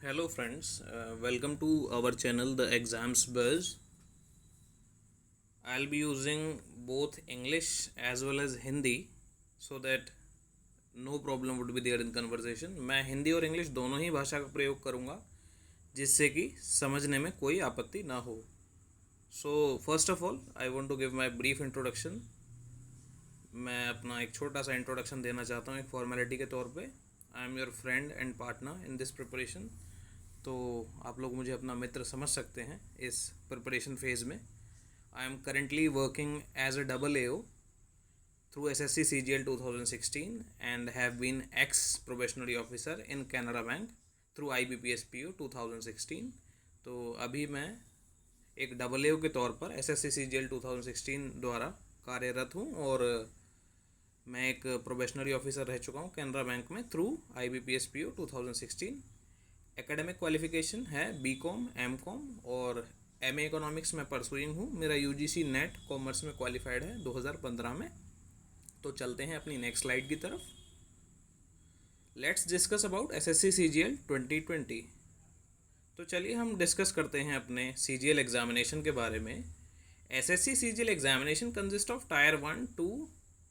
Hello friends, welcome to our channel The Exams Buzz. I'll be using both English as well as Hindi so that no problem would be there in conversation. मैं हिंदी और English दोनों ही भाषा का प्रयोग करूँगा जिससे कि समझने में कोई आपत्ति ना हो. So first of all, I want to give my brief introduction. मैं अपना एक छोटा सा इंट्रोडक्शन देना चाहता हूँ एक फॉर्मेलिटी के तौर पे. I am your friend and partner in this preparation. तो आप लोग मुझे अपना मित्र समझ सकते हैं इस प्रिपरेशन फेज़ में. I am currently working as a double AO through SSC CGL 2016 and have been ex probationary officer in Canara bank through IBPS PO 2016. तो अभी मैं एक डबल AO के तौर पर SSC CGL 2016 द्वारा कार्यरत हूँ और मैं एक प्रोबेशनरी ऑफिसर रह चुका हूँ कैनरा बैंक में through IBPS PO 2016. Academic qualification है BCom MCom और MA इकोनॉमिक्स में परसुइंग हूँ. मेरा UGC नेट कॉमर्स में क्वालिफाइड है 2015 में. तो चलते हैं अपनी नेक्स्ट स्लाइड की तरफ. Let's discuss about SSC CGL 2020. तो चलिए हम डिस्कस करते हैं अपने CGL एग्जामिनेशन के बारे में. SSC CGL examination consist of tyre 1, 2,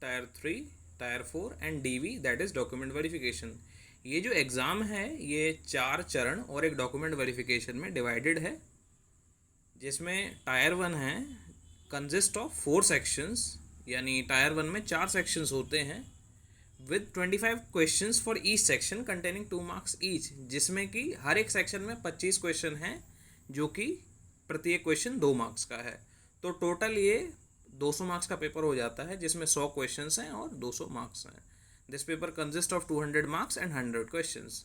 tyre 3, tyre 4 and DV that is document verification. ये जो एग्ज़ाम है ये 4 चरण और एक डॉक्यूमेंट वेरिफिकेशन में डिवाइडेड है, जिसमें टायर 1 है कंसिस्ट ऑफ 4 सेक्शंस. यानी टायर 1 में 4 सेक्शंस होते हैं with 25 questions for each section containing 2 marks each, जिसमें कि हर एक सेक्शन में 25 क्वेश्चन हैं जो कि प्रत्येक क्वेश्चन 2 मार्क्स का है. तो टोटल ये 200 मार्क्स का पेपर हो जाता है जिसमें 100 क्वेश्चंस हैं और 200 मार्क्स हैं. This paper consists of 200 marks and 100 questions.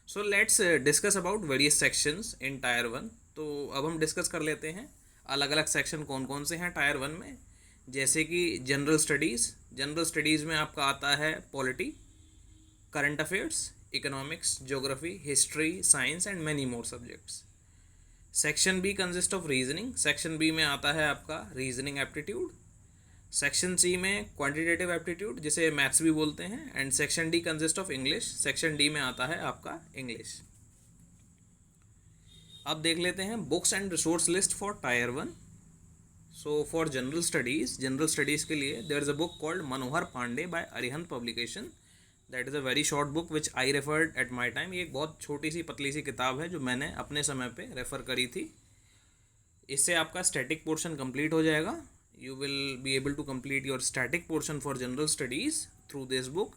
So let's discuss about various sections in Tier 1. तो अब हम डिस्कस कर लेते हैं अलग अलग सेक्शन कौन कौन से हैं टायर 1 में. जैसे कि जनरल स्टडीज़ में आपका आता है polity, current affairs, economics, geography, history, science and many more subjects. Section B consist of reasoning. Section B में आता है आपका रीजनिंग एप्टीट्यूड. सेक्शन सी में क्वांटिटेटिव एप्टीट्यूड जिसे मैथ्स भी बोलते हैं. And section D consist of English. Section D में आता है आपका इंग्लिश. अब देख लेते हैं books and resource list for tier 1. So for general studies के लिए there is a book called Manohar Pandey by Arihant publication. That is a very short book which I referred at my time. ये एक बहुत छोटी सी पतली सी किताब है जो मैंने अपने समय पे रेफ़र करी थी. इससे आपका स्टैटिक पोर्शन कंप्लीट हो जाएगा. You will be able to complete your static portion for general studies through this book.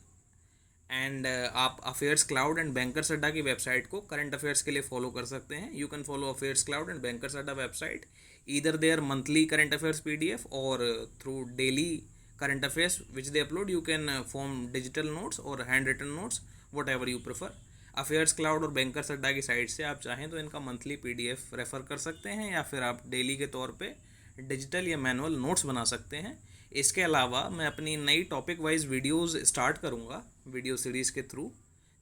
And आप affairs Cloud and Bankers Adda की वेबसाइट को करंट अफेयर्स के लिए फॉलो कर सकते हैं. You can follow Affairs Cloud and Bankers Adda website either their monthly current affairs PDF or through daily current affairs which they upload. You can form digital notes or hand written notes whatever you prefer. Affairs Cloud or Bankers Adda की site से आप चाहें तो इनका monthly PDF refer कर सकते हैं या फिर आप डेली के तौर पे डिजिटल या मैनुअल नोट्स बना सकते हैं. इसके अलावा मैं अपनी नई टॉपिक वाइज वीडियोस स्टार्ट करूंगा वीडियो सीरीज़ के थ्रू,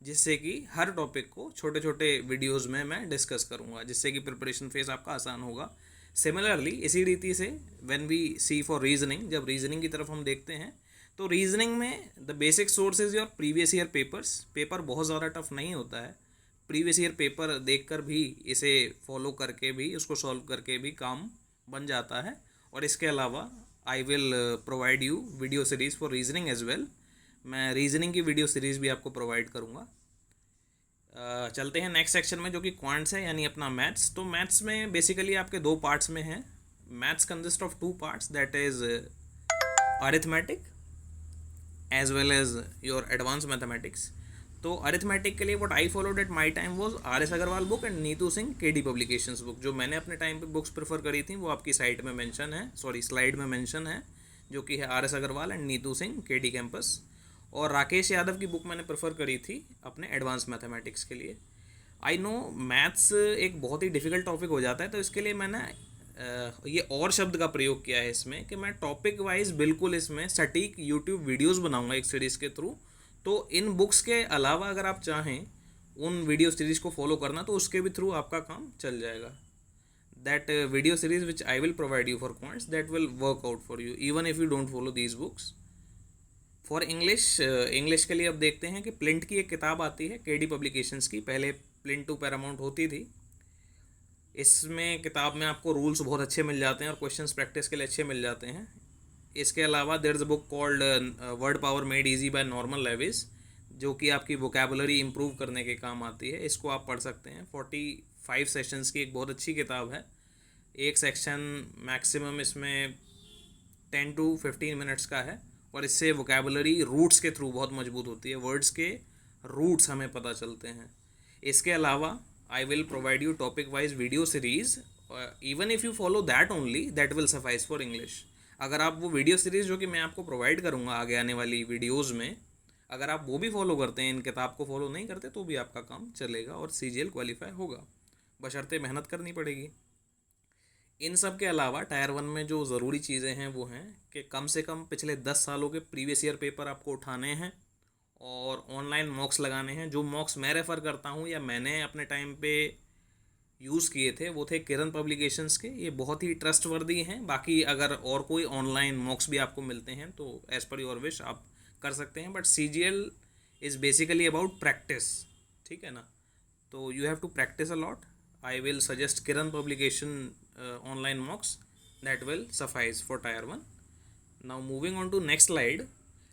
जिससे कि हर टॉपिक को छोटे छोटे वीडियोस में मैं डिस्कस करूंगा, जिससे कि प्रिपरेशन फेज आपका आसान होगा. सिमिलरली इसी रीति से when we see for reasoning, जब रीजनिंग की तरफ हम देखते हैं तो रीजनिंग में the basic source is your previous year papers. Paper बहुत ज़्यादा टफ नहीं होता है. प्रीवियस ईयर पेपर देखकर भी इसे फॉलो करके भी उसको सॉल्व करके भी काम बन जाता है. और इसके अलावा I will provide you video series for reasoning as well. मैं रीजनिंग की वीडियो सीरीज़ भी आपको प्रोवाइड करूँगा. चलते हैं नेक्स्ट सेक्शन में जो कि क्वांट्स है यानी अपना मैथ्स. तो मैथ्स में बेसिकली आपके 2 पार्ट्स में हैं. Maths consist of 2 parts that is arithmetic as well as your advance mathematics. तो अरिथमेटिक के लिए what I followed at my time was RS Agarwal book and Neetu Singh KD publications book. जो मैंने अपने टाइम पे बुक्स प्रेफर करी थी वो आपकी साइट में मेंशन है, स्लाइड में मेंशन है, जो कि है RS Agarwal and Neetu Singh KD campus. और राकेश यादव की बुक मैंने प्रेफर करी थी अपने एडवांस मैथमेटिक्स के लिए. आई नो मैथ्स एक बहुत ही डिफ़िकल्ट टॉपिक हो जाता है, तो इसके लिए मैंने ये और शब्द का प्रयोग किया है इसमें कि मैं टॉपिक वाइज बिल्कुल इसमें सटीक यूट्यूब वीडियोज़ बनाऊँगा एक सीरीज़ के थ्रू. तो इन बुक्स के अलावा अगर आप चाहें उन वीडियो सीरीज़ को फॉलो करना तो उसके भी थ्रू आपका काम चल जाएगा. That video series which I will provide you for quants that will work out for you even if you don't follow these books. For English, English के लिए अब देखते हैं कि प्लिंट की एक किताब आती है केडी पब्लिकेशंस की, पहले प्लिंट टू पैरामाउंट होती थी। इसमें किताब में आपको रूल्स बहुत अच्छे मिल जाते हैं और क्वेश्चंस प्रैक्टिस के लिए अच्छे मिल जाते हैं। इसके अलावा there is a book called word power made easy by Norman Lewis, जो कि आपकी वोकेबुलरी इंप्रूव करने के काम आती है। इसको आप पढ़ सकते हैं। 45 सेशंस की एक बहुत अच्छी किताब है। एक सेक्शन मैक्सिमम इसमें 10 to 15 मिनट्स का है और इससे वोकेबुलरी रूट्स के थ्रू बहुत मजबूत होती है। वर्ड्स के रूट्स हमें पता चलते हैं। इसके अलावा I will provide you topic wise video series, even if you follow that only that will suffice for English. अगर आप वो वीडियो सीरीज़ जो कि मैं आपको प्रोवाइड करूँगा आगे आने वाली वीडियोज़ में, अगर आप वो भी फॉलो करते हैं, इन किताब को फॉलो नहीं करते, तो भी आपका काम चलेगा और CGL क्वालिफाई होगा, बशर्ते मेहनत करनी पड़ेगी। इन सब के अलावा टायर 1 में जो ज़रूरी चीज़ें हैं वो हैं कि कम से कम पिछले 10 सालों के प्रीवियस ईयर पेपर आपको उठाने हैं और ऑनलाइन मॉक्स लगाने हैं। जो मॉक्स मैं रेफ़र करता हूँ या मैंने अपने टाइम पे यूज़ किए थे वो थे किरण पब्लिकेशंस के। ये बहुत ही ट्रस्टवर्दी हैं। बाकी अगर और कोई ऑनलाइन मॉक्स भी आपको मिलते हैं तो एज़ पर योर विश आप कर सकते हैं, but CGL is basically about practice, ठीक है ना। तो you have to practice a lot. I will suggest Kiran publication online mocks, that will suffice for tier 1. Now moving on to next slide,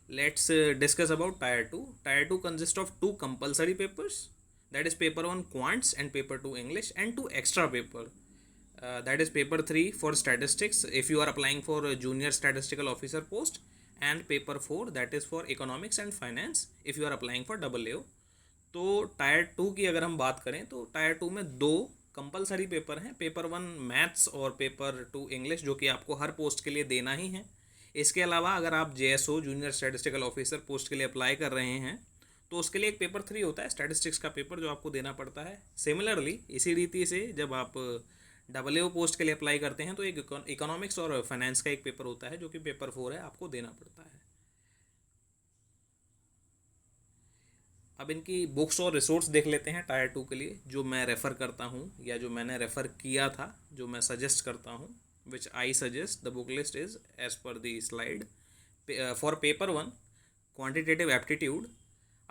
let's discuss about tier 2. Tier 2 consists of two compulsory papers, that is paper 1 quants and paper 2 English, and two extra paper, that is paper 3 for statistics if you are applying for a junior statistical officer post, and paper 4 that is for economics and finance if you are applying for AAO. तो tyre 2 की अगर हम बात करें तो tyre 2 में दो compulsory paper हैं, पेपर 1 मैथ्स और पेपर 2 इंग्लिश, जो कि आपको हर पोस्ट के लिए देना ही है। इसके अलावा अगर आप JSO junior statistical officer post के लिए अप्लाई कर रहे हैं तो उसके लिए एक पेपर 3 होता है स्टैटिस्टिक्स का पेपर, जो आपको देना पड़ता है। सिमिलरली इसी रीति से जब आप AAO पोस्ट के लिए अप्लाई करते हैं तो एक इकोनॉमिक्स और फाइनेंस का एक पेपर होता है जो कि पेपर 4 है, आपको देना पड़ता है। अब इनकी बुक्स और रिसोर्स देख लेते हैं टायर 2 के लिए, जो मैं रेफ़र करता हूँ या जो मैंने रेफ़र किया था, जो मैं सजेस्ट करता हूँ, which I suggest. The book list is as per the slide. For paper 1 quantitative aptitude,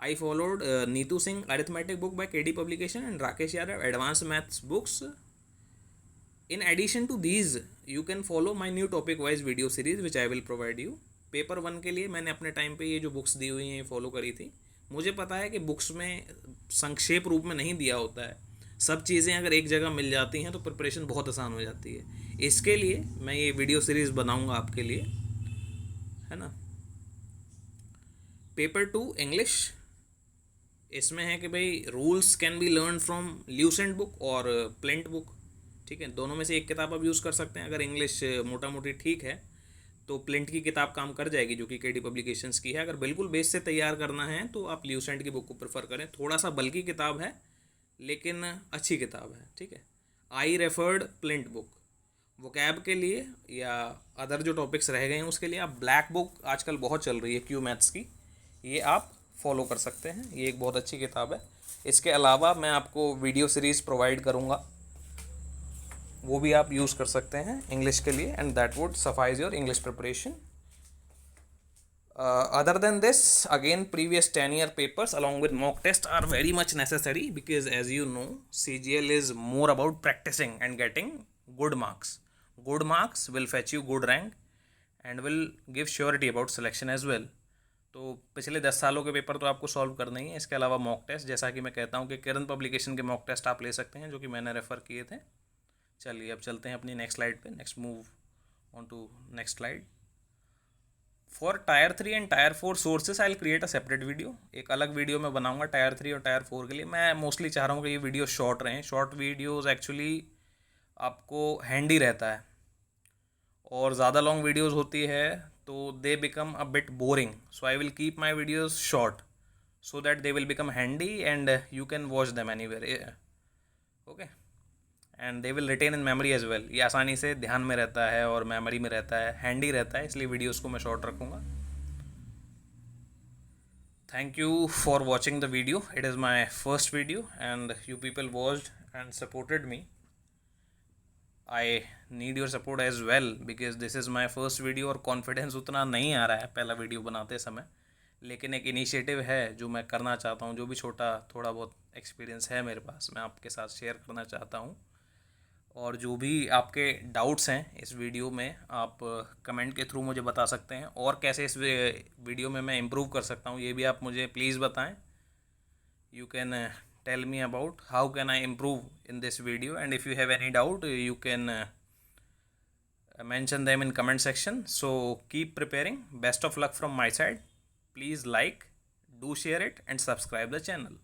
I followed Neetu Singh arithmetic book by KD publication and Rakesh Yadav advanced maths books. In addition to these, you can follow my new topic wise video series which I will provide you. Paper 1 के लिए मैंने अपने time पे ये जो books दी हुई हैं ये फॉलो करी थी। मुझे पता है कि बुक्स में संक्षेप रूप में नहीं दिया होता है, सब चीज़ें अगर एक जगह मिल जाती हैं तो प्रिपरेशन बहुत आसान हो जाती है। इसके लिए मैं ये वीडियो सीरीज़ बनाऊंगा आपके लिए, है ना। पेपर 2 इंग्लिश, इसमें है कि भाई rules can be learn from Lucent book और प्लिंट बुक, ठीक है। दोनों में से एक किताब आप यूज़ कर सकते हैं। अगर इंग्लिश मोटा मोटी ठीक है तो प्लिंट की किताब काम कर जाएगी जो कि KD पब्लिकेशंस की है। अगर बिल्कुल बेस से तैयार करना है तो आप ल्यूसेंट की बुक को प्रेफर करें। थोड़ा सा बल्कि किताब है लेकिन अच्छी किताब है, ठीक है। आई रेफर्ड प्लिंट बुक। वोकैब के लिए या अदर जो टॉपिक्स रह गए हैं उसके लिए आप ब्लैक बुक आजकल बहुत चल रही है क्यू मैथ्स की, ये आप फॉलो कर सकते हैं। ये एक बहुत अच्छी किताब है। इसके अलावा मैं आपको वीडियो सीरीज़ प्रोवाइड करूँगा, वो भी आप यूज़ कर सकते हैं इंग्लिश के लिए, and that would suffice your English preparation. Other than this, again previous 10-year papers along with mock test are very much necessary because as you know CGL is more about practicing and getting good marks. Good marks will fetch you good rank and will give surety about selection as well. तो पिछले 10 सालों के paper तो आपको solve करना ही है। इसके अलावा मॉक टेस्ट, जैसा कि मैं कहता हूँ कि किरण पब्लिकेशन के मॉक टेस्ट आप ले सकते हैं जो कि मैंने रेफ़र किए थे। चलिए अब चलते हैं अपनी नेक्स्ट स्लाइड पे। Next move on to next slide. For tier 3 and tier 4 sources I will create a separate video. एक अलग वीडियो मैं बनाऊंगा टायर 3 और टायर 4 के लिए। मैं मोस्टली चाह रहा हूँ कि ये वीडियो शॉर्ट रहें। शॉर्ट वीडियोज़ एक्चुअली आपको हैंडी रहता है, और ज़्यादा लॉन्ग वीडियोज़ होती है तो they become a bit boring. So I will keep my videos short so that they will become handy and you can watch them anywhere, okay, and they will retain in memory as well. ये आसानी से ध्यान में रहता है और memory में रहता है, हैंडी रहता है, इसलिए वीडियोस को मैं शॉर्ट रखूँगा। Thank you for watching the video. It is my first video and you people watched and supported me. I need your support as well because this is my first video और confidence उतना नहीं आ रहा है पहला video बनाते समय। लेकिन एक इनिशिएटिव है जो मैं करना चाहता हूँ, जो भी छोटा थोड़ा बहुत एक्सपीरियंस है मेरे पास, मैं आपके साथ शेयर करना चाहता हूँ। और जो भी आपके डाउट्स हैं इस वीडियो में, आप कमेंट के थ्रू मुझे बता सकते हैं, और कैसे इस वीडियो में मैं इम्प्रूव कर सकता हूँ ये भी आप मुझे प्लीज़ बताएं। You can tell me about how can I improve in this video, and if you have any doubt you can mention them in comment section. So keep preparing. Best of luck from my side. Please like, do share it and subscribe the channel.